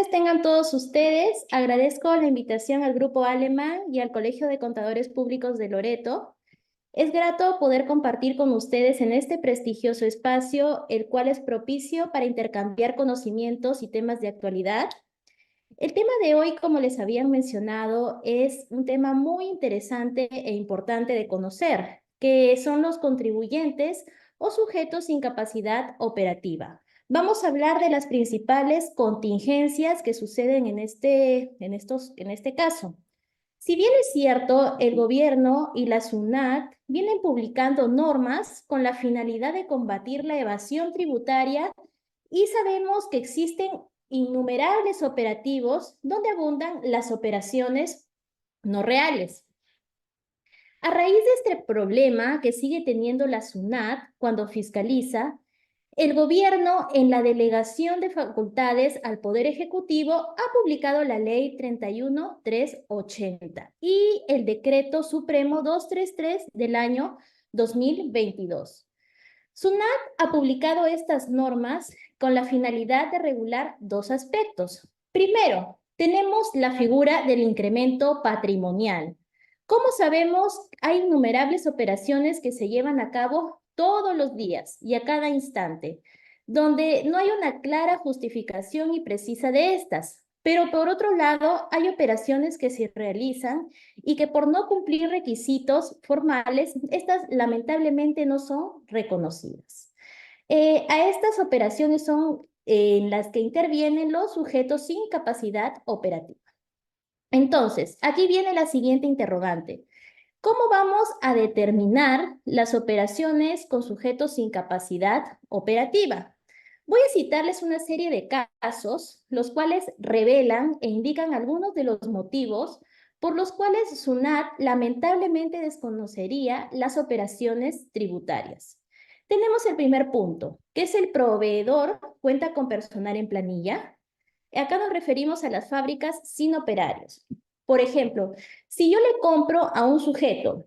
tardes tengan todos ustedes. Agradezco la invitación al Grupo Alemán y al Colegio de Contadores Públicos de Loreto. Es grato poder compartir con ustedes en este prestigioso espacio, el cual es propicio para intercambiar conocimientos y temas de actualidad. El tema de hoy, como les habían mencionado, es un tema muy interesante e importante de conocer, que son los contribuyentes o sujetos sin capacidad operativa. Vamos a hablar de las principales contingencias que suceden en este caso. Si bien es cierto, el gobierno y la SUNAT vienen publicando normas con la finalidad de combatir la evasión tributaria y sabemos que existen innumerables operativos donde abundan las operaciones no reales. A raíz de este problema que sigue teniendo la SUNAT cuando fiscaliza, el gobierno, en la delegación de facultades al Poder Ejecutivo, ha publicado la Ley 31.380 y el Decreto Supremo 233 del año 2022. SUNAT ha publicado estas normas con la finalidad de regular dos aspectos. Primero, tenemos la figura del incremento patrimonial. Como sabemos, hay innumerables operaciones que se llevan a cabo todos los días y a cada instante, donde no hay una clara justificación y precisa de estas. Pero por otro lado, hay operaciones que se realizan y que por no cumplir requisitos formales, estas lamentablemente no son reconocidas. A estas operaciones son en las que intervienen los sujetos sin capacidad operativa. Entonces, aquí viene la siguiente interrogante. ¿Cómo vamos a determinar las operaciones con sujetos sin capacidad operativa? Voy a citarles una serie de casos, los cuales revelan e indican algunos de los motivos por los cuales SUNAT lamentablemente desconocería las operaciones tributarias. Tenemos el primer punto, que es el proveedor cuenta con personal en planilla. Acá nos referimos a las fábricas sin operarios. Por ejemplo, si yo le compro a un sujeto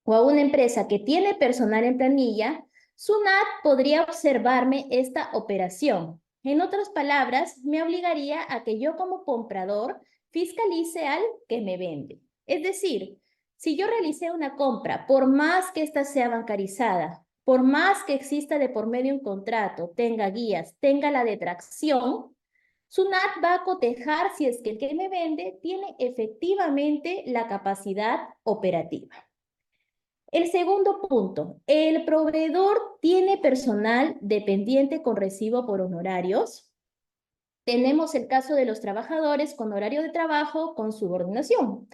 o a una empresa que tiene personal en planilla, SUNAT podría observarme esta operación. En otras palabras, me obligaría a que yo como comprador fiscalice al que me vende. Es decir, si yo realicé una compra, por más que ésta sea bancarizada, por más que exista de por medio un contrato, tenga guías, tenga la detracción, SUNAT va a cotejar si es que el que me vende tiene efectivamente la capacidad operativa. El segundo punto, el proveedor tiene personal dependiente con recibo por honorarios. Tenemos el caso de los trabajadores con horario de trabajo con subordinación.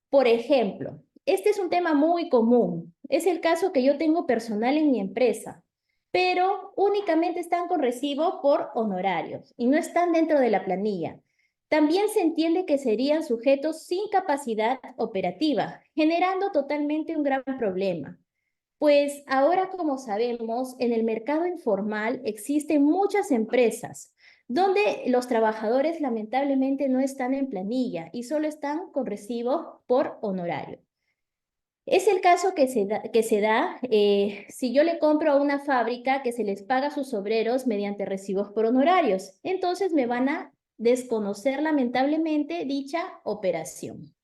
Por ejemplo, este es un tema muy común. Es el caso que yo tengo personal en mi empresa, pero únicamente están con recibo por honorarios y no están dentro de la planilla. También se entiende que serían sujetos sin capacidad operativa, generando totalmente un gran problema. Pues ahora, como sabemos, en el mercado informal existen muchas empresas donde los trabajadores lamentablemente no están en planilla y solo están con recibo por honorario. Es el caso que se da si yo le compro a una fábrica que se les paga a sus obreros mediante recibos por honorarios. Entonces me van a desconocer lamentablemente dicha operación.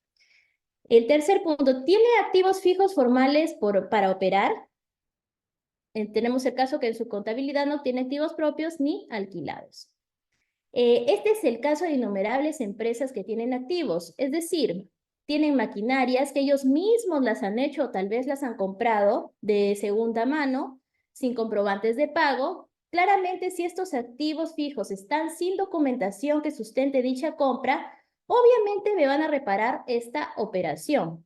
El tercer punto, ¿tiene activos fijos formales para operar? Tenemos el caso que en su contabilidad no tiene activos propios ni alquilados. Este es el caso de innumerables empresas que tienen activos, es decir, tienen maquinarias que ellos mismos las han hecho o tal vez las han comprado de segunda mano, sin comprobantes de pago. Claramente, si estos activos fijos están sin documentación que sustente dicha compra, obviamente me van a reparar esta operación.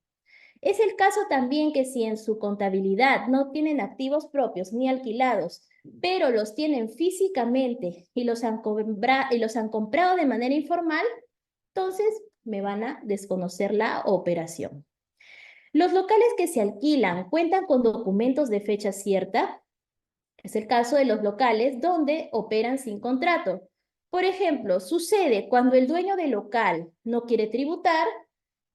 Es el caso también que si en su contabilidad no tienen activos propios ni alquilados, pero los tienen físicamente y los han comprado de manera informal, entonces me van a desconocer la operación. Los locales que se alquilan cuentan con documentos de fecha cierta. Es el caso de los locales donde operan sin contrato. Por ejemplo, sucede cuando el dueño del local no quiere tributar,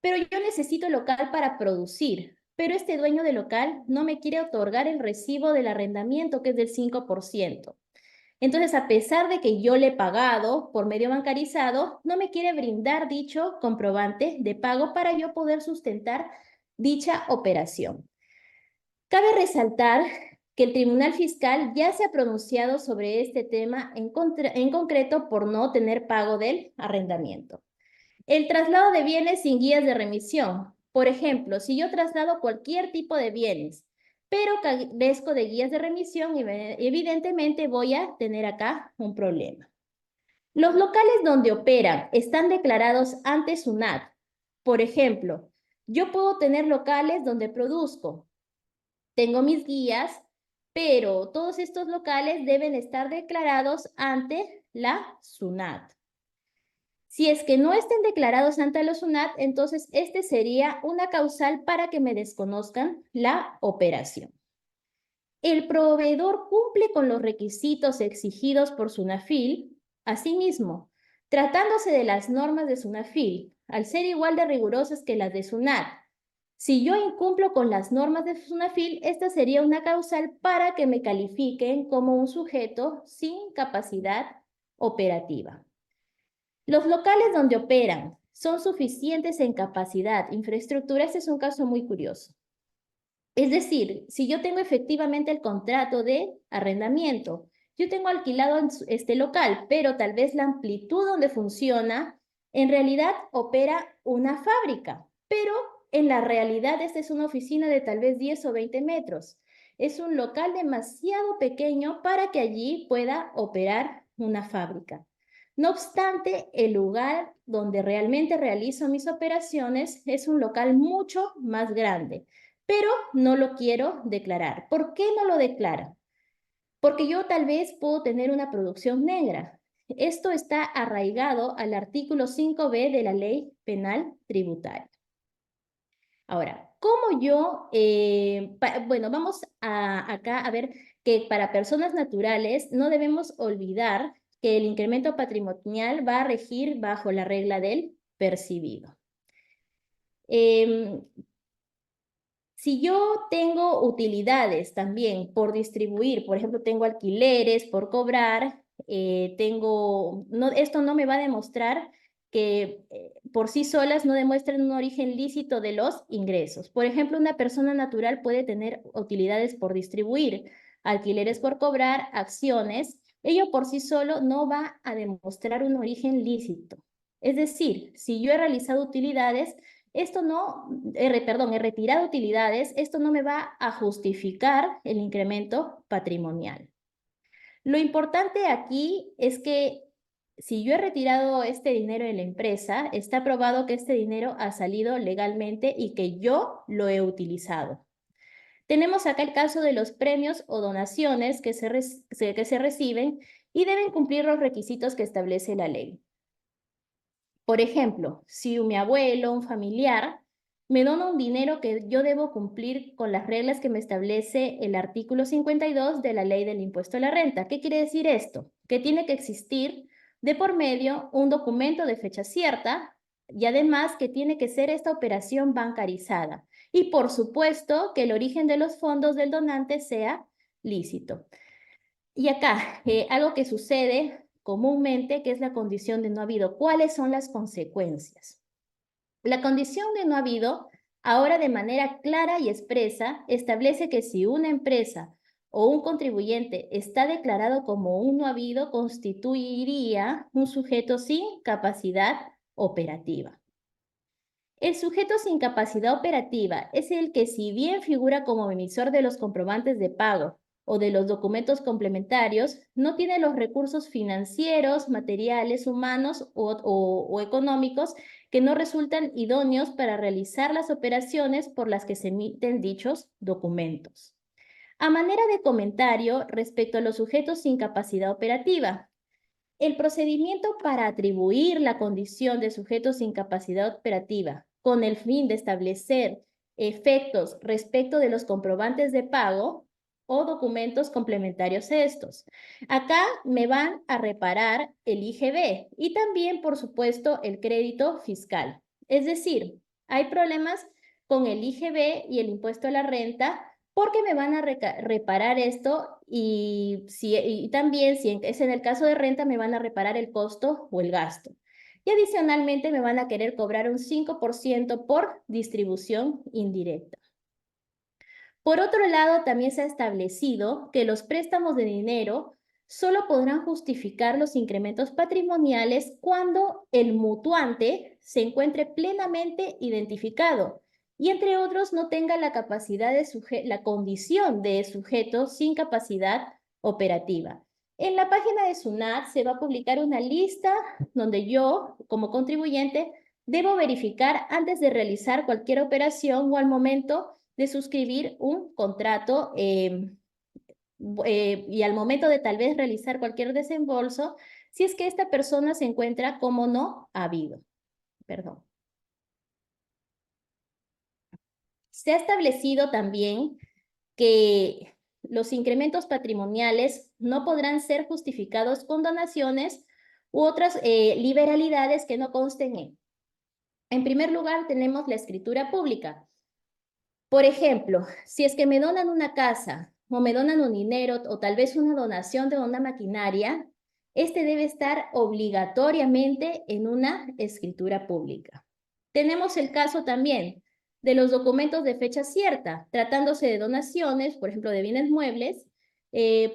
pero yo necesito el local para producir, pero este dueño del local no me quiere otorgar el recibo del arrendamiento, que es del 5%. Entonces, a pesar de que yo le he pagado por medio bancarizado, no me quiere brindar dicho comprobante de pago para yo poder sustentar dicha operación. Cabe resaltar que el Tribunal Fiscal ya se ha pronunciado sobre este tema en concreto por no tener pago del arrendamiento. El traslado de bienes sin guías de remisión. Por ejemplo, si yo traslado cualquier tipo de bienes, pero carezco de guías de remisión, evidentemente voy a tener acá un problema. Los locales donde operan están declarados ante SUNAT. Por ejemplo, yo puedo tener locales donde produzco, tengo mis guías, pero todos estos locales deben estar declarados ante la SUNAT. Si es que no estén declarados ante la SUNAT, entonces este sería una causal para que me desconozcan la operación. El proveedor cumple con los requisitos exigidos por SUNAFIL. Asimismo, tratándose de las normas de SUNAFIL, al ser igual de rigurosas que las de SUNAT, si yo incumplo con las normas de SUNAFIL, esta sería una causal para que me califiquen como un sujeto sin capacidad operativa. Los locales donde operan son suficientes en capacidad, infraestructura. Este es un caso muy curioso. Es decir, si yo tengo efectivamente el contrato de arrendamiento, yo tengo alquilado este local, pero tal vez la amplitud donde funciona, en realidad opera una fábrica, pero en la realidad esta es una oficina de tal vez 10 o 20 metros. Es un local demasiado pequeño para que allí pueda operar una fábrica. No obstante, el lugar donde realmente realizo mis operaciones es un local mucho más grande, pero no lo quiero declarar. ¿Por qué no lo declaro? Porque yo tal vez puedo tener una producción negra. Esto está arraigado al artículo 5b de la Ley Penal Tributaria. Ahora, ¿cómo yo? Bueno, vamos acá a ver que para personas naturales no debemos olvidar que el incremento patrimonial va a regir bajo la regla del percibido. Si yo tengo utilidades también por distribuir, por ejemplo, tengo alquileres por cobrar, esto no me va a demostrar que por sí solas no demuestren un origen lícito de los ingresos. Por ejemplo, una persona natural puede tener utilidades por distribuir, alquileres por cobrar, acciones. Ello por sí solo no va a demostrar un origen lícito. Es decir, si yo he realizado utilidades, esto no, perdón, he retirado utilidades, esto no me va a justificar el incremento patrimonial. Lo importante aquí es que si yo he retirado este dinero de la empresa, está probado que este dinero ha salido legalmente y que yo lo he utilizado. Tenemos acá el caso de los premios o donaciones que se reciben y deben cumplir los requisitos que establece la ley. Por ejemplo, si mi abuelo, un familiar, me dona un dinero que yo debo cumplir con las reglas que me establece el artículo 52 de la Ley del Impuesto a la Renta. ¿Qué quiere decir esto? Que tiene que existir de por medio un documento de fecha cierta y además que tiene que ser esta operación bancarizada. Y por supuesto que el origen de los fondos del donante sea lícito. Y acá, algo que sucede comúnmente, que es la condición de no habido. ¿Cuáles son las consecuencias? La condición de no habido, ahora de manera clara y expresa, establece que si una empresa o un contribuyente está declarado como un no habido, constituiría un sujeto sin capacidad operativa. El sujeto sin capacidad operativa es el que, si bien figura como emisor de los comprobantes de pago o de los documentos complementarios, no tiene los recursos financieros, materiales, humanos o económicos que no resultan idóneos para realizar las operaciones por las que se emiten dichos documentos. A manera de comentario respecto a los sujetos sin capacidad operativa, el procedimiento para atribuir la condición de sujeto sin capacidad operativa con el fin de establecer efectos respecto de los comprobantes de pago o documentos complementarios a estos. Acá me van a reparar el IGB y también, por supuesto, el crédito fiscal. Es decir, hay problemas con el IGB y el impuesto a la renta porque me van a reparar esto y también si es en el caso de renta me van a reparar el costo o el gasto. Y adicionalmente me van a querer cobrar un 5% por distribución indirecta. Por otro lado, también se ha establecido que los préstamos de dinero solo podrán justificar los incrementos patrimoniales cuando el mutuante se encuentre plenamente identificado y, entre otros, no tenga la capacidad la condición de sujeto sin capacidad operativa. En la página de SUNAT se va a publicar una lista donde yo, como contribuyente, debo verificar antes de realizar cualquier operación o al momento de suscribir un contrato y al momento de tal vez realizar cualquier desembolso, si es que esta persona se encuentra como no habido. Perdón. Se ha establecido también que los incrementos patrimoniales no podrán ser justificados con donaciones u otras liberalidades que no consten En primer lugar, tenemos la escritura pública. Por ejemplo, si es que me donan una casa o me donan un dinero o tal vez una donación de una maquinaria, este debe estar obligatoriamente en una escritura pública. Tenemos el caso también de los documentos de fecha cierta, tratándose de donaciones, por ejemplo, de bienes muebles,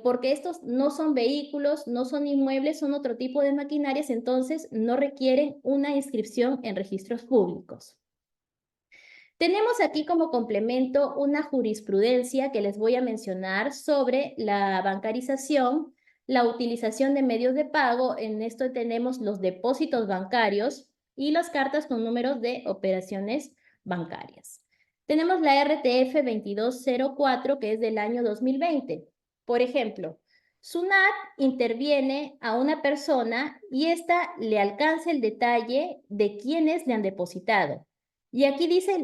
porque estos no son vehículos, no son inmuebles, son otro tipo de maquinarias, entonces no requieren una inscripción en registros públicos. Tenemos aquí como complemento una jurisprudencia que les voy a mencionar sobre la bancarización, la utilización de medios de pago. En esto tenemos los depósitos bancarios y las cartas con números de operaciones bancarias. Tenemos la RTF 2204, que es del año 2020. Por ejemplo, SUNAT interviene a una persona y ésta le alcanza el detalle de quiénes le han depositado. Y aquí dice,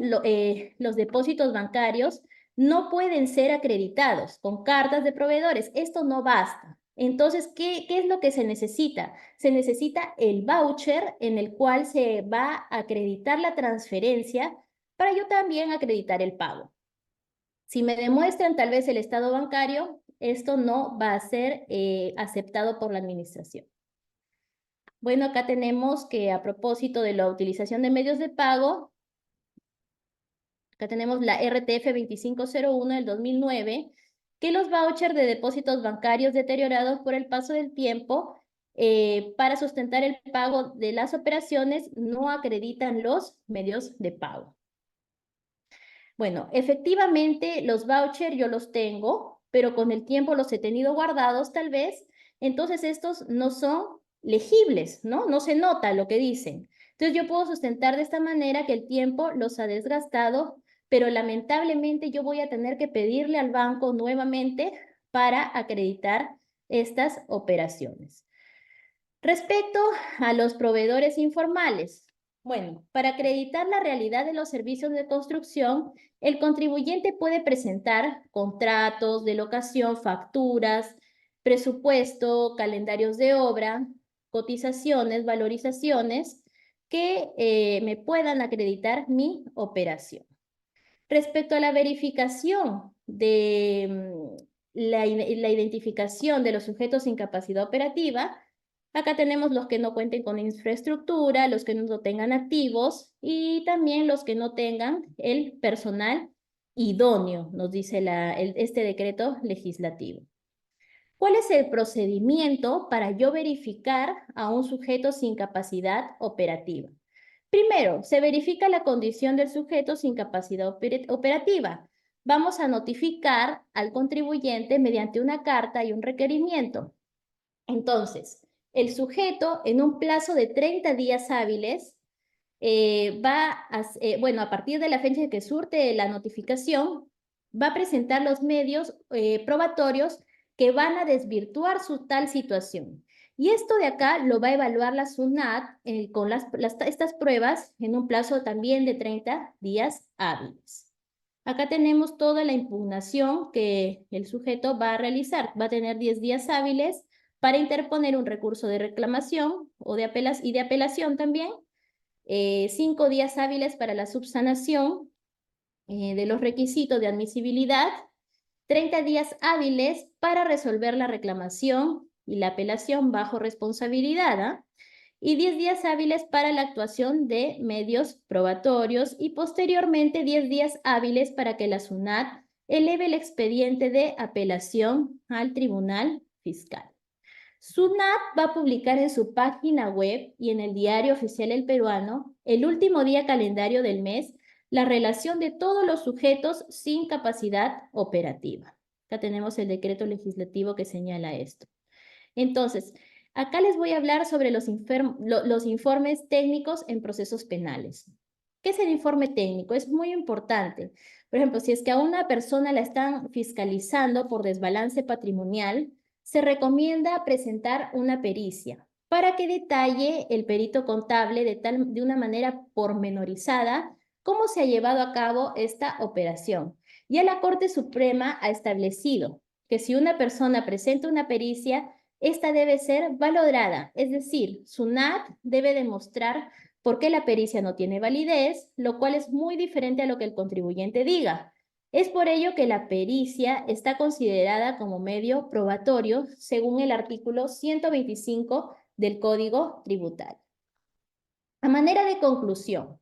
los depósitos bancarios no pueden ser acreditados con cartas de proveedores. Esto no basta. Entonces, ¿qué es lo que se necesita? Se necesita el voucher en el cual se va a acreditar la transferencia para yo también acreditar el pago. Si me demuestran tal vez el estado bancario, esto no va a ser aceptado por la administración. Bueno, acá tenemos que a propósito de la utilización de medios de pago, acá tenemos la RTF 2501 del 2009, que los vouchers de depósitos bancarios deteriorados por el paso del tiempo para sustentar el pago de las operaciones no acreditan los medios de pago. Bueno, efectivamente los vouchers yo los tengo, pero con el tiempo los he tenido guardados tal vez, entonces estos no son legibles, ¿no? No se nota lo que dicen. Entonces yo puedo sustentar de esta manera que el tiempo los ha desgastado, pero lamentablemente yo voy a tener que pedirle al banco nuevamente para acreditar estas operaciones. Respecto a los proveedores informales, bueno, para acreditar la realidad de los servicios de construcción, el contribuyente puede presentar contratos de locación, facturas, presupuesto, calendarios de obra, cotizaciones, valorizaciones que me puedan acreditar mi operación. Respecto a la verificación de la identificación de los sujetos sin capacidad operativa, acá tenemos los que no cuenten con infraestructura, los que no tengan activos y también los que no tengan el personal idóneo, nos dice este decreto legislativo. ¿Cuál es el procedimiento para yo verificar a un sujeto sin capacidad operativa? Primero, se verifica la condición del sujeto sin capacidad operativa. Vamos a notificar al contribuyente mediante una carta y un requerimiento. Entonces, el sujeto en un plazo de 30 días hábiles bueno, a partir de la fecha en que surte la notificación, va a presentar los medios probatorios que van a desvirtuar su tal situación. Y esto de acá lo va a evaluar la SUNAT con estas pruebas en un plazo también de 30 días hábiles. Acá tenemos toda la impugnación que el sujeto va a realizar. Va a tener 10 días hábiles para interponer un recurso de reclamación o de apelación también. 5 días hábiles para la subsanación de los requisitos de admisibilidad, 30 días hábiles para resolver la reclamación y la apelación bajo responsabilidad, ¿ah? Y 10 días hábiles para la actuación de medios probatorios y posteriormente 10 días hábiles para que la SUNAT eleve el expediente de apelación al Tribunal Fiscal. SUNAT va a publicar en su página web y en el Diario Oficial El Peruano, el último día calendario del mes, la relación de todos los sujetos sin capacidad operativa. Acá tenemos el decreto legislativo que señala esto. Entonces, acá les voy a hablar sobre los informes técnicos en procesos penales. ¿Qué es el informe técnico? Es muy importante. Por ejemplo, si es que a una persona la están fiscalizando por desbalance patrimonial, se recomienda presentar una pericia para que detalle el perito contable de una manera pormenorizada cómo se ha llevado a cabo esta operación. Ya la Corte Suprema ha establecido que si una persona presenta una pericia, esta debe ser valorada, es decir, SUNAT debe demostrar por qué la pericia no tiene validez, lo cual es muy diferente a lo que el contribuyente diga. Es por ello que la pericia está considerada como medio probatorio según el artículo 125 del Código Tributario. A manera de conclusión,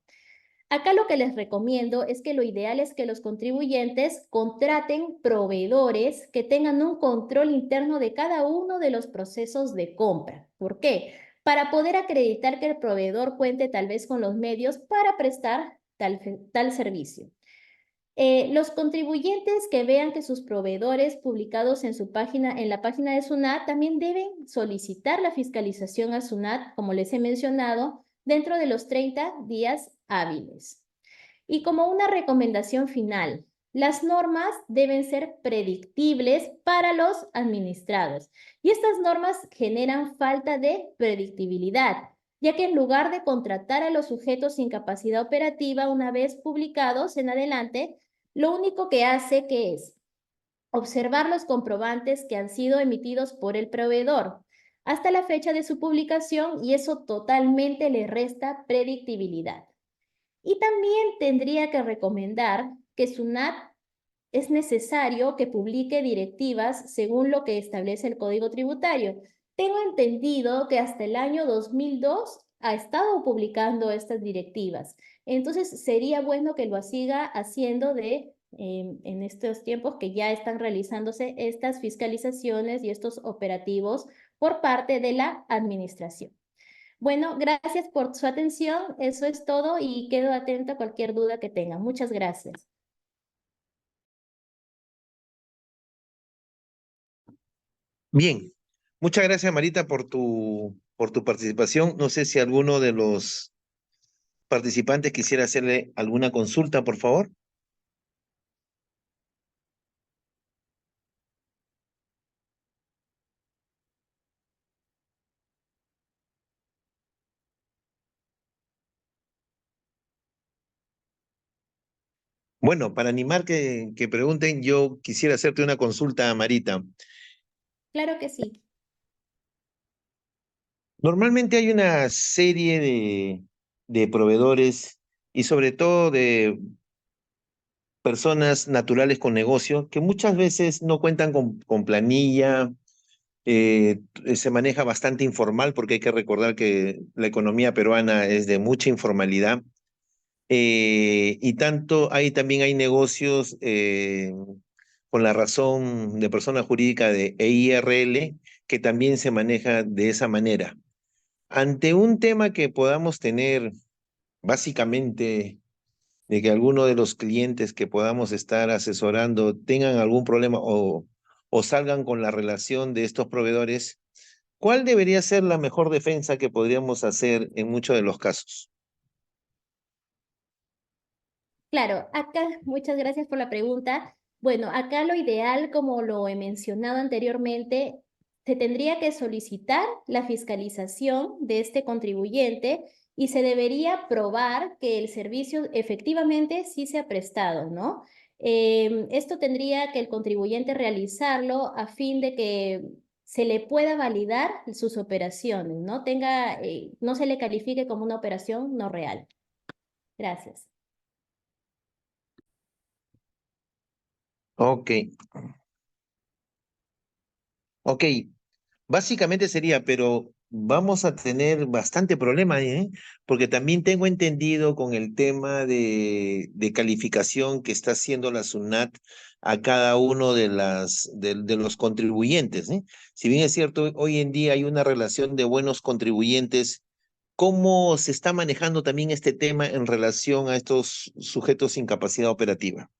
acá lo que les recomiendo es que lo ideal es que los contribuyentes contraten proveedores que tengan un control interno de cada uno de los procesos de compra. ¿Por qué? Para poder acreditar que el proveedor cuente tal vez con los medios para prestar tal servicio. Los contribuyentes que vean que sus proveedores publicados en la página de SUNAT también deben solicitar la fiscalización a SUNAT, como les he mencionado, dentro de los 30 días hábiles. Y como una recomendación final, las normas deben ser predictibles para los administrados. Y estas normas generan falta de predictibilidad, ya que en lugar de contratar a los sujetos sin capacidad operativa una vez publicados en adelante, lo único que hace que es observar los comprobantes que han sido emitidos por el proveedor hasta la fecha de su publicación y eso totalmente le resta predictibilidad. Y también tendría que recomendar que SUNAT es necesario que publique directivas según lo que establece el Código Tributario. Tengo entendido que hasta el año 2002 ha estado publicando estas directivas. Entonces, sería bueno que lo siga haciendo en estos tiempos que ya están realizándose estas fiscalizaciones y estos operativos por parte de la administración. Bueno, gracias por su atención. Eso es todo y quedo atenta a cualquier duda que tengan. Muchas gracias. Bien, muchas gracias Marita por tu participación. No sé si alguno de los participantes quisiera hacerle alguna consulta, por favor. Bueno, para animar que pregunten, yo quisiera hacerte una consulta, Marita. Claro que sí. Normalmente hay una serie de proveedores y sobre todo de personas naturales con negocio que muchas veces no cuentan con planilla, se maneja bastante informal porque hay que recordar que la economía peruana es de mucha informalidad. Y tanto ahí también hay negocios con la razón de persona jurídica de EIRL que también se maneja de esa manera. Ante un tema que podamos tener básicamente de que alguno de los clientes que podamos estar asesorando tengan algún problema o salgan con la relación de estos proveedores, ¿cuál debería ser la mejor defensa que podríamos hacer en muchos de los casos? Claro, acá, muchas gracias por la pregunta. Bueno, acá lo ideal, como lo he mencionado anteriormente, se tendría que solicitar la fiscalización de este contribuyente y se debería probar que el servicio efectivamente sí se ha prestado, ¿no? Esto tendría que el contribuyente realizarlo a fin de que se le pueda validar sus operaciones, ¿no? No se le califique como una operación no real. Gracias. Ok. Ok, básicamente sería, pero vamos a tener bastante problema ahí, ¿eh? Porque también tengo entendido con el tema de calificación que está haciendo la SUNAT a cada uno de los contribuyentes, ¿eh? Si bien es cierto, hoy en día hay una relación de buenos contribuyentes, ¿cómo se está manejando también este tema en relación a estos sujetos sin capacidad operativa?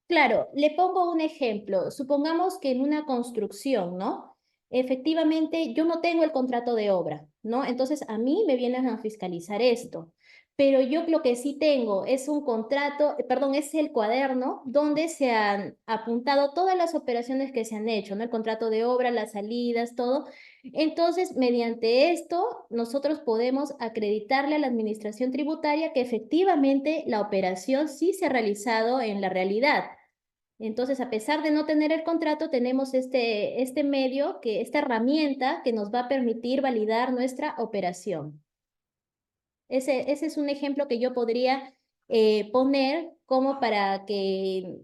Claro, le pongo un ejemplo. Supongamos que en una construcción, ¿no? Efectivamente, yo no tengo el contrato de obra, ¿no? Entonces, a mí me vienen a fiscalizar esto. Pero yo lo que sí tengo es un contrato, perdón, es el cuaderno donde se han apuntado todas las operaciones que se han hecho, ¿no? El contrato de obra, las salidas, todo. Entonces, mediante esto, nosotros podemos acreditarle a la administración tributaria que efectivamente la operación sí se ha realizado en la realidad. Entonces, a pesar de no tener el contrato, tenemos este medio, esta herramienta que nos va a permitir validar nuestra operación. Ese es un ejemplo que yo podría poner como para que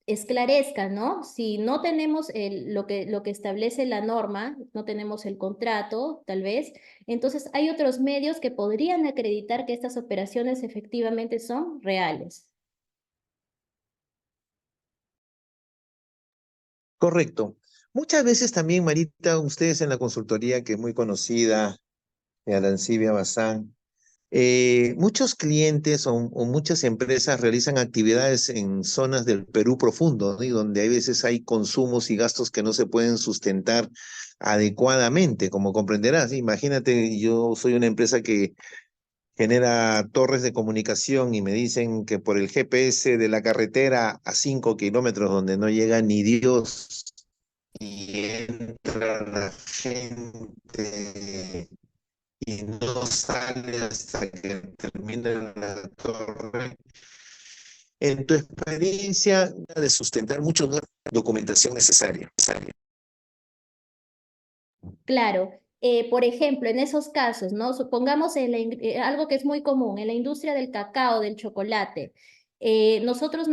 esclarezca, ¿no? Si no tenemos lo que establece la norma, no tenemos el contrato, tal vez, entonces hay otros medios que podrían acreditar que estas operaciones efectivamente son reales. Correcto. Muchas veces también, Marita, ustedes en la consultoría que es muy conocida, de Arancibia Bazán, muchos clientes o muchas empresas realizan actividades en zonas del Perú profundo, ¿no? Y donde hay veces hay consumos y gastos que no se pueden sustentar adecuadamente, como comprenderás. Imagínate, yo soy una empresa que genera torres de comunicación y me dicen que por el GPS de la carretera a 5 kilómetros donde no llega ni Dios y entra la gente y no sale hasta que termina la torre. En tu experiencia de sustentar mucho la documentación necesaria. Claro, por ejemplo, en esos casos, ¿no? Supongamos algo que es muy común, en la industria del cacao, del chocolate, nosotros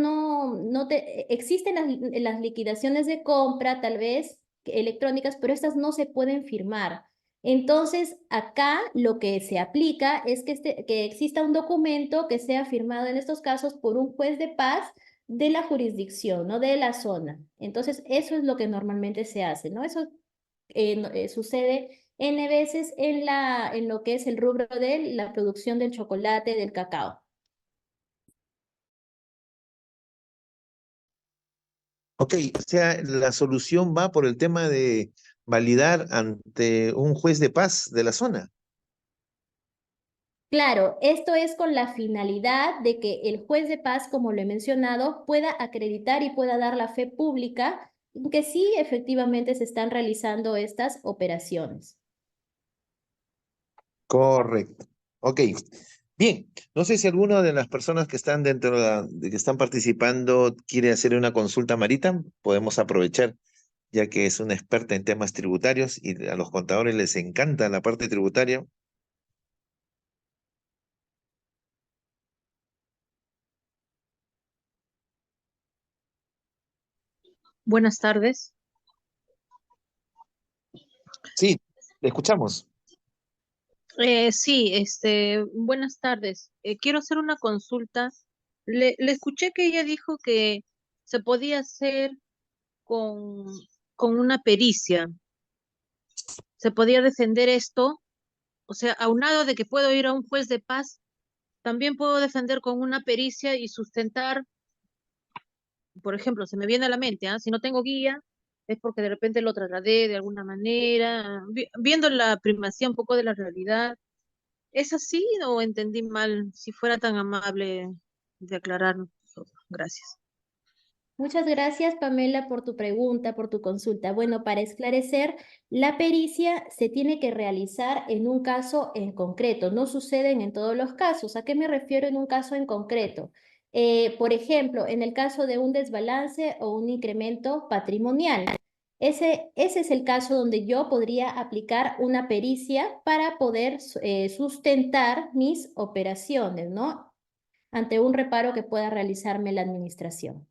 existen las liquidaciones de compra, tal vez electrónicas, pero estas no se pueden firmar. Entonces, acá lo que se aplica es que exista un documento que sea firmado en estos casos por un juez de paz de la jurisdicción, ¿no? De la zona. Entonces, eso es lo que normalmente se hace, ¿no? Eso sucede N veces en lo que es el rubro de la producción del chocolate, del cacao. Ok, o sea, la solución va por el tema de validar ante un juez de paz de la zona. Claro, esto es con la finalidad de que el juez de paz, como lo he mencionado, pueda acreditar y pueda dar la fe pública en que sí efectivamente se están realizando estas operaciones. Correcto. Ok. Bien, no sé si alguna de las personas que están de que están participando quiere hacer una consulta a Marita. Podemos aprovechar, ya que es una experta en temas tributarios y a los contadores les encanta la parte tributaria. Buenas tardes. Sí, le escuchamos. Sí, buenas tardes. Quiero hacer una consulta. Le escuché que ella dijo que se podía hacer con, con una pericia. Se podía defender esto. O sea, aunado de que puedo ir a un juez de paz, también puedo defender con una pericia y sustentar, por ejemplo, se me viene a la mente, ¿ah? Si no tengo guía, es porque de repente lo trasladé de alguna manera, viendo la primacía un poco de la realidad. ¿Es así o entendí mal? Si fuera tan amable de aclararnos. Gracias. Muchas gracias, Pamela, por tu pregunta, por tu consulta. Bueno, para esclarecer, la pericia se tiene que realizar en un caso en concreto, no suceden en todos los casos. ¿A qué me refiero en un caso en concreto? Por ejemplo, en el caso de un desbalance o un incremento patrimonial. Ese es el caso donde yo podría aplicar una pericia para poder sustentar mis operaciones, ¿no? Ante un reparo que pueda realizarme la administración.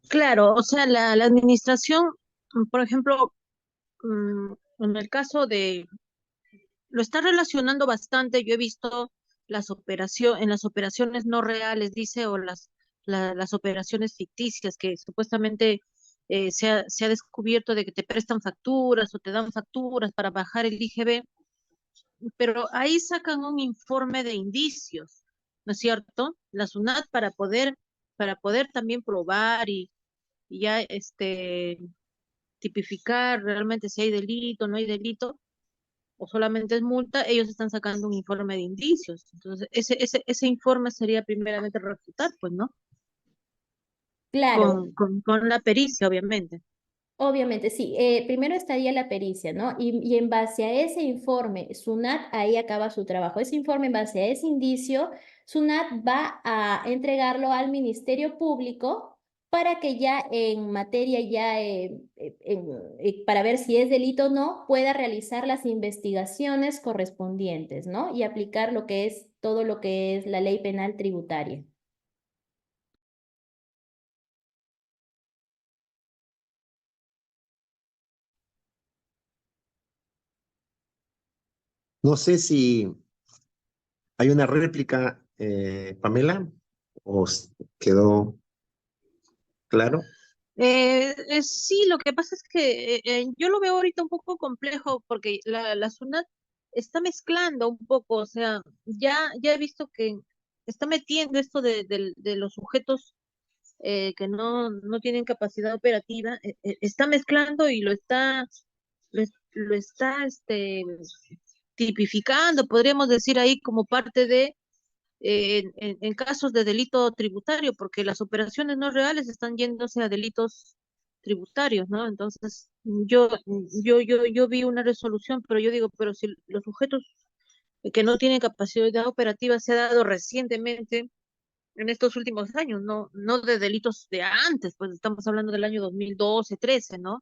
Claro, o sea, la administración, por ejemplo, en el caso de, lo está relacionando bastante, yo he visto en las operaciones no reales, dice, o las operaciones ficticias que supuestamente se ha descubierto de que te prestan facturas o te dan facturas para bajar el IGB, pero ahí sacan un informe de indicios, ¿no es cierto? La SUNAT para poder también probar y ya tipificar realmente si hay delito, no hay delito, o solamente es multa, ellos están sacando un informe de indicios. Entonces, ese informe sería primeramente refutar, pues, ¿no? Claro, Con la pericia, obviamente. obviamente, sí. Primero estaría la pericia, ¿no? Y en base a ese informe, SUNAT ahí acaba su trabajo. Ese informe, en base a ese indicio, SUNAT va a entregarlo al Ministerio Público para que ya en materia, para ver si es delito o no, pueda realizar las investigaciones correspondientes, ¿no? Y aplicar lo que es todo lo que es la ley penal tributaria. No sé si hay una réplica, Pamela, o quedó claro. Sí, lo que pasa es que yo lo veo ahorita un poco complejo porque la SUNAT está mezclando un poco, o sea, ya he visto que está metiendo esto de los sujetos que no tienen capacidad operativa, está mezclando y lo está tipificando, podríamos decir ahí como parte de, en casos de delito tributario, porque las operaciones no reales están yéndose a delitos tributarios, ¿no? Entonces, yo vi una resolución, pero yo digo, pero si los sujetos que no tienen capacidad operativa se ha dado recientemente en estos últimos años, no de delitos de antes, pues estamos hablando del año 2012, 13, ¿no?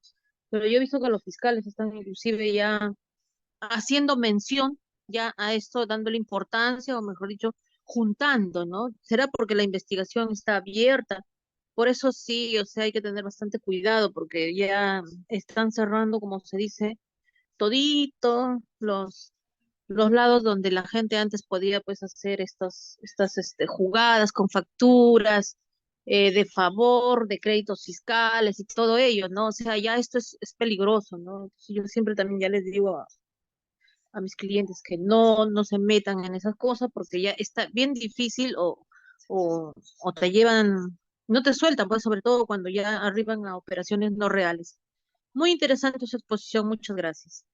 Pero yo he visto que los fiscales están inclusive ya haciendo mención ya a esto, dándole importancia, o mejor dicho, juntando, ¿no? ¿Será porque la investigación está abierta? Por eso sí, o sea, hay que tener bastante cuidado porque ya están cerrando, como se dice, todito los lados donde la gente antes podía pues hacer estas jugadas con facturas de favor, de créditos fiscales y todo ello, ¿no? O sea, ya esto es peligroso, ¿no? Entonces, yo siempre también ya les digo a mis clientes que no se metan en esas cosas porque ya está bien difícil o, o te llevan, no te sueltan, pues sobre todo cuando ya arriban a operaciones no reales. Muy interesante su exposición, muchas gracias.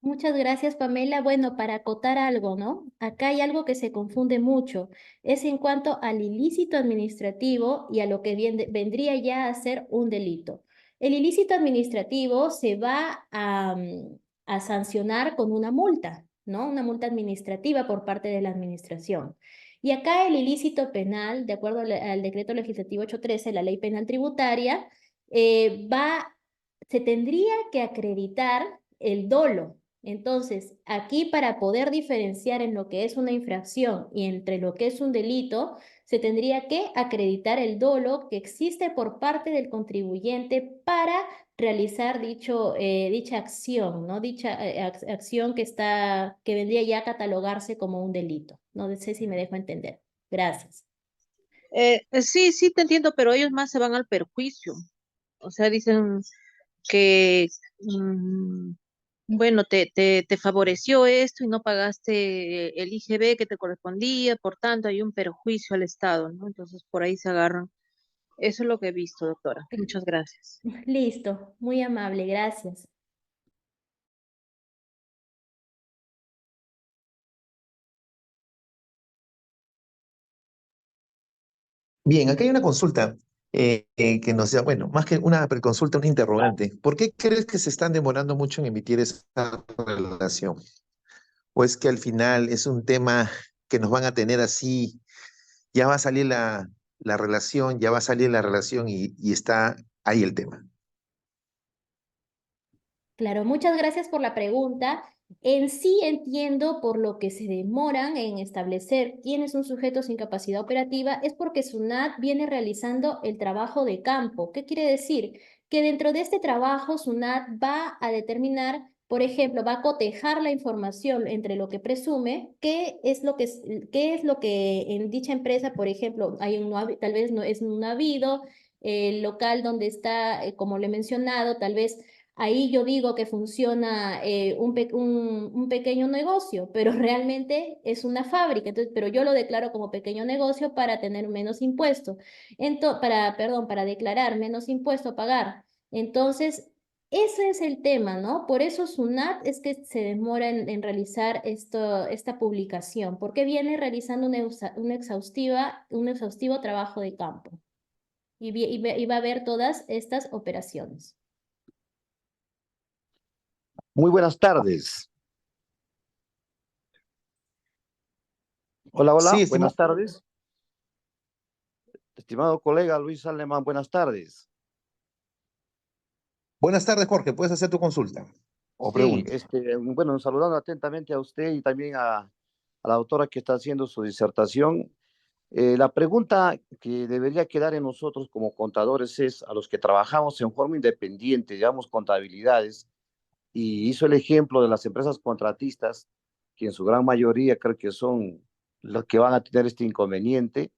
Muchas gracias, Pamela. Bueno, para acotar algo, ¿no? Acá hay algo que se confunde mucho. Es en cuanto al ilícito administrativo y a lo que vendría ya a ser un delito. El ilícito administrativo se va a sancionar con una multa, ¿no? Una multa administrativa por parte de la administración. Y acá el ilícito penal, de acuerdo al decreto legislativo 813, la ley penal tributaria, se tendría que acreditar el dolo. Entonces, aquí para poder diferenciar en lo que es una infracción y entre lo que es un delito, se tendría que acreditar el dolo que existe por parte del contribuyente para realizar dicha acción, ¿no? Dicha acción que vendría ya a catalogarse como un delito. No sé si me dejo entender. Gracias. Sí, sí te entiendo, pero ellos más se van al perjuicio. O sea, dicen que, bueno, te favoreció esto y no pagaste el IGB que te correspondía, por tanto hay un perjuicio al Estado, ¿no? Entonces por ahí se agarran. Eso es lo que he visto, doctora. Muchas gracias. Listo, muy amable, gracias. Bien, acá hay una consulta que nos da, bueno, más que una preconsulta, una interrogante. ¿Por qué crees que se están demorando mucho en emitir esa relación? ¿O es que al final es un tema que nos van a tener así, ya va a salir la relación, ya va a salir la relación y está ahí el tema? Claro, muchas gracias por la pregunta. En sí entiendo por lo que se demoran en establecer quién es un sujeto sin capacidad operativa, es porque SUNAT viene realizando el trabajo de campo. ¿Qué quiere decir? Que dentro de este trabajo SUNAT va a determinar, por ejemplo, va a cotejar la información entre lo que presume, qué es lo que en dicha empresa, por ejemplo, hay un, tal vez no es un habido, el local donde está, como le he mencionado, tal vez ahí yo digo que funciona un pequeño negocio, pero realmente es una fábrica. Entonces, pero yo lo declaro como pequeño negocio para tener menos impuesto, perdón, para declarar menos impuesto a pagar. Entonces, ese es el tema, ¿no? Por eso SUNAT es que se demora en realizar esta publicación, porque viene realizando un exhaustivo trabajo de campo y va a ver todas estas operaciones. Muy buenas tardes. Hola, hola, Sí, buenas tardes. Estimado colega Luis Alemán, buenas tardes. buenas tardes, Jorge. Puedes hacer tu consulta o Sí, pregunta. bueno, saludando atentamente a usted y también a la autora que está haciendo su disertación. La pregunta que debería quedar en nosotros como contadores es a los que trabajamos en forma independiente, llevamos contabilidades, y hizo el ejemplo de las empresas contratistas, que en su gran mayoría creo que son los que van a tener este inconveniente.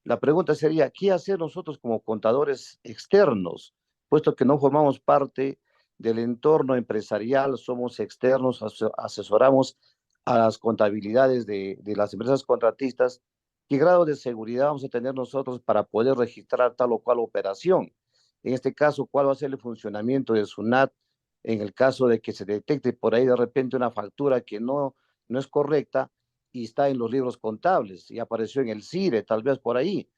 La pregunta sería, ¿qué hacer nosotros como contadores externos? Puesto que no formamos parte del entorno empresarial, somos externos, asesoramos a las contabilidades de las empresas contratistas. ¿Qué grado de seguridad vamos a tener nosotros para poder registrar tal o cual operación? En este caso, ¿cuál va a ser el funcionamiento de SUNAT en el caso de que se detecte por ahí de repente una factura que no es correcta y está en los libros contables y apareció en el CIRE, tal vez por ahí?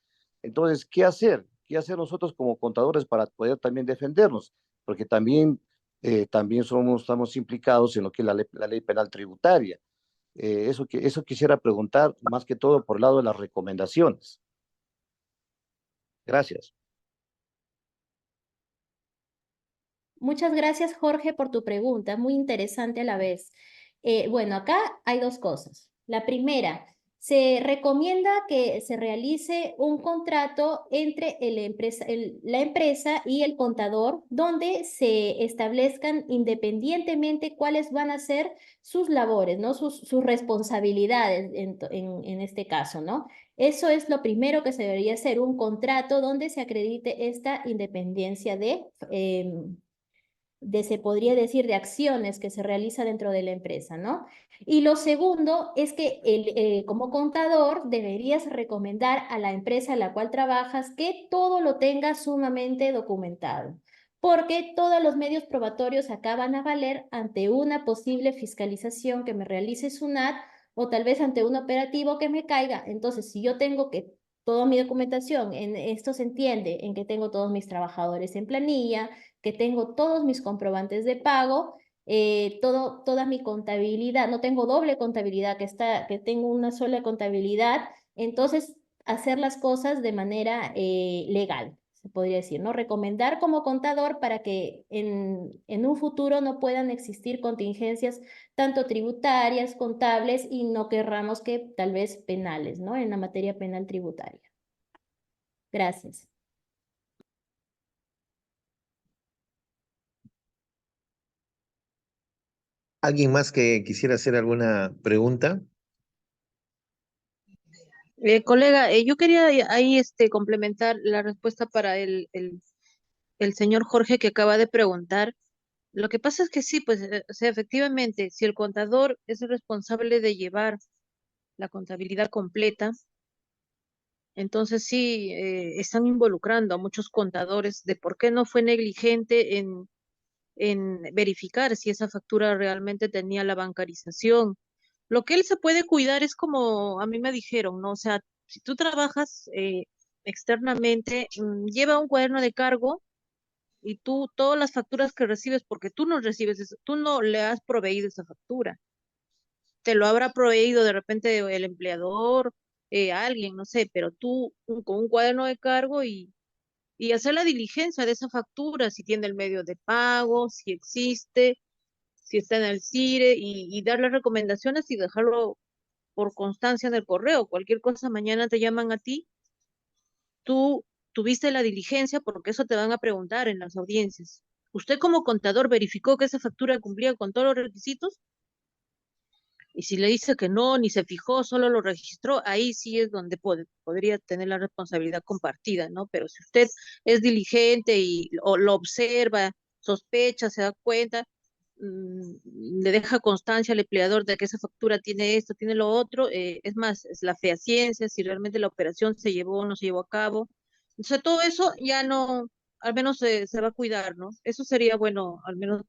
Entonces, ¿qué hacer? ¿Qué hacer nosotros como contadores para poder también defendernos? Porque también estamos implicados en lo que es la ley penal tributaria. Eso quisiera preguntar más que todo por el lado de las recomendaciones. Gracias. Muchas gracias, Jorge, por tu pregunta, muy interesante a la vez. Bueno, acá hay dos cosas. La primera, se recomienda que se realice un contrato entre la empresa y el contador, donde se establezcan independientemente cuáles van a ser sus labores, ¿no? Sus responsabilidades en este caso, ¿no? Eso es lo primero que se debería hacer, un contrato donde se acredite esta independencia se podría decir, de acciones que se realiza dentro de la empresa, ¿no? Y lo segundo es que como contador deberías recomendar a la empresa a la cual trabajas que todo lo tenga sumamente documentado, porque todos los medios probatorios acá van a valer ante una posible fiscalización que me realice SUNAT o tal vez ante un operativo que me caiga. Entonces, si yo tengo que toda mi documentación, en esto se entiende en que tengo todos mis trabajadores en planilla, que tengo todos mis comprobantes de pago, toda mi contabilidad, no tengo doble contabilidad, que tengo una sola contabilidad, entonces hacer las cosas de manera legal, se podría decir, ¿no? Recomendar como contador para que en un futuro no puedan existir contingencias tanto tributarias, contables y no querramos que tal vez penales, ¿no? En la materia penal tributaria. Gracias. ¿Alguien más que quisiera hacer alguna pregunta? Colega, yo quería ahí complementar la respuesta para el señor Jorge que acaba de preguntar. Lo que pasa es que sí, pues, o sea, efectivamente, si el contador es el responsable de llevar la contabilidad completa, entonces sí, están involucrando a muchos contadores de por qué no fue negligente en verificar si esa factura realmente tenía la bancarización. Lo que él se puede cuidar es como a mí me dijeron, ¿no? O sea, si tú trabajas externamente, lleva un cuaderno de cargo y tú todas las facturas que recibes, porque tú no recibes eso, tú no le has proveído esa factura, te lo habrá proveído de repente el empleador, alguien, no sé, pero tú con un cuaderno de cargo y hacer la diligencia de esa factura, si tiene el medio de pago, si existe, si está en el CIRE, y dar las recomendaciones y dejarlo por constancia en el correo. Cualquier cosa, mañana te llaman a ti, tú tuviste la diligencia porque eso te van a preguntar en las audiencias. ¿Usted como contador verificó que esa factura cumplía con todos los requisitos? Y si le dice que no, ni se fijó, solo lo registró, ahí sí es donde podría tener la responsabilidad compartida, ¿no? Pero si usted es diligente y o lo observa, sospecha, se da cuenta, le deja constancia al empleador de que esa factura tiene esto, tiene lo otro, es más, es la fehaciencia, si realmente la operación se llevó o no se llevó a cabo. O sea, todo eso ya no, al menos se va a cuidar, ¿no? Eso sería bueno, al menos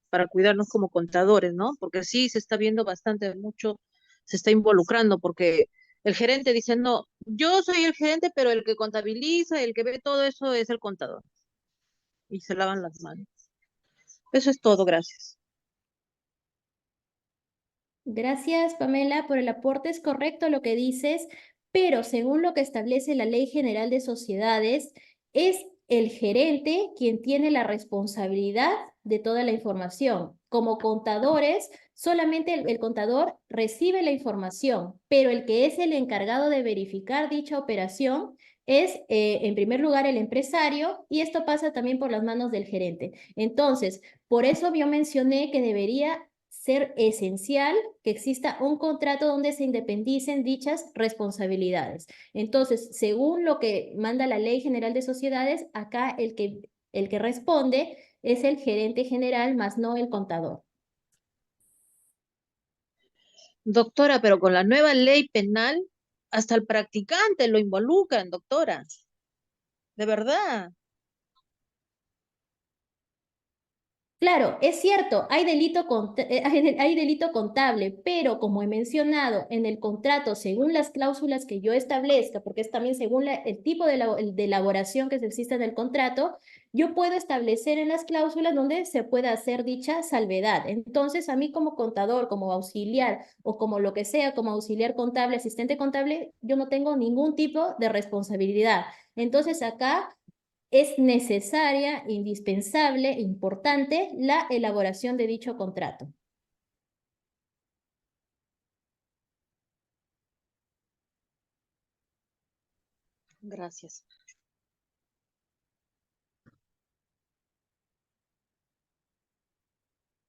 para cuidarnos como contadores, ¿no? Porque sí se está viendo bastante, mucho se está involucrando, porque el gerente dice, no, yo soy el gerente, pero el que contabiliza, el que ve todo eso es el contador. Y se lavan las manos. Eso es todo, gracias. Gracias, Pamela, por el aporte. Es correcto lo que dices, pero según lo que establece la Ley General de Sociedades, es el gerente quien tiene la responsabilidad de toda la información. Como contadores, solamente el contador recibe la información, pero el que es el encargado de verificar dicha operación es, en primer lugar, el empresario, y esto pasa también por las manos del gerente. Entonces, por eso yo mencioné que debería ser esencial que exista un contrato donde se independicen dichas responsabilidades. Entonces, según lo que manda la Ley General de Sociedades, acá el que responde es el gerente general, más no el contador. Doctora, pero con la nueva ley penal, hasta el practicante lo involucran, doctora. De verdad. Claro, es cierto, hay delito contable, pero como he mencionado en el contrato, según las cláusulas que yo establezca, porque es también según el tipo de elaboración que se existe en el contrato, yo puedo establecer en las cláusulas donde se pueda hacer dicha salvedad. Entonces, a mí como contador, como auxiliar o como lo que sea, como auxiliar contable, asistente contable, yo no tengo ningún tipo de responsabilidad. Entonces, acá es necesaria, indispensable, importante la elaboración de dicho contrato. Gracias.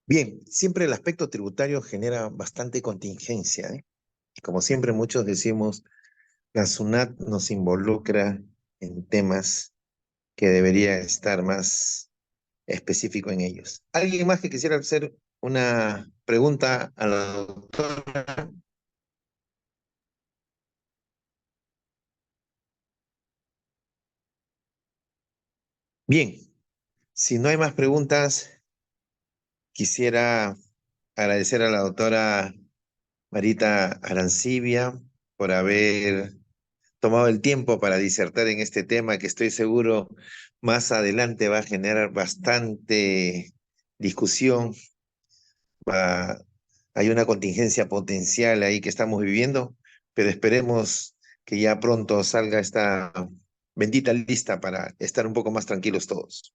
Bien, siempre el aspecto tributario genera bastante contingencia, ¿eh? Y como siempre muchos decimos, la SUNAT nos involucra en temas que debería estar más específico en ellos. ¿Alguien más que quisiera hacer una pregunta a la doctora? Bien, si no hay más preguntas, quisiera agradecer a la doctora Marita Arancibia por haber tomado el tiempo para disertar en este tema que estoy seguro más adelante va a generar bastante discusión. Va, hay una contingencia potencial ahí que estamos viviendo, pero esperemos que ya pronto salga esta bendita lista para estar un poco más tranquilos todos.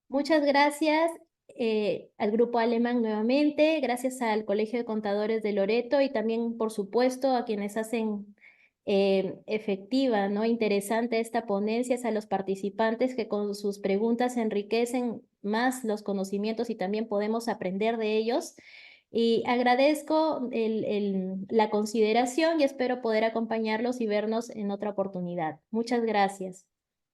Muchas gracias al Grupo Alemán nuevamente, gracias al Colegio de Contadores de Loreto y también, por supuesto, a quienes hacen efectiva, ¿no? Interesante esta ponencia, a los participantes que con sus preguntas enriquecen más los conocimientos y también podemos aprender de ellos. Y agradezco la consideración y espero poder acompañarlos y vernos en otra oportunidad. Muchas gracias.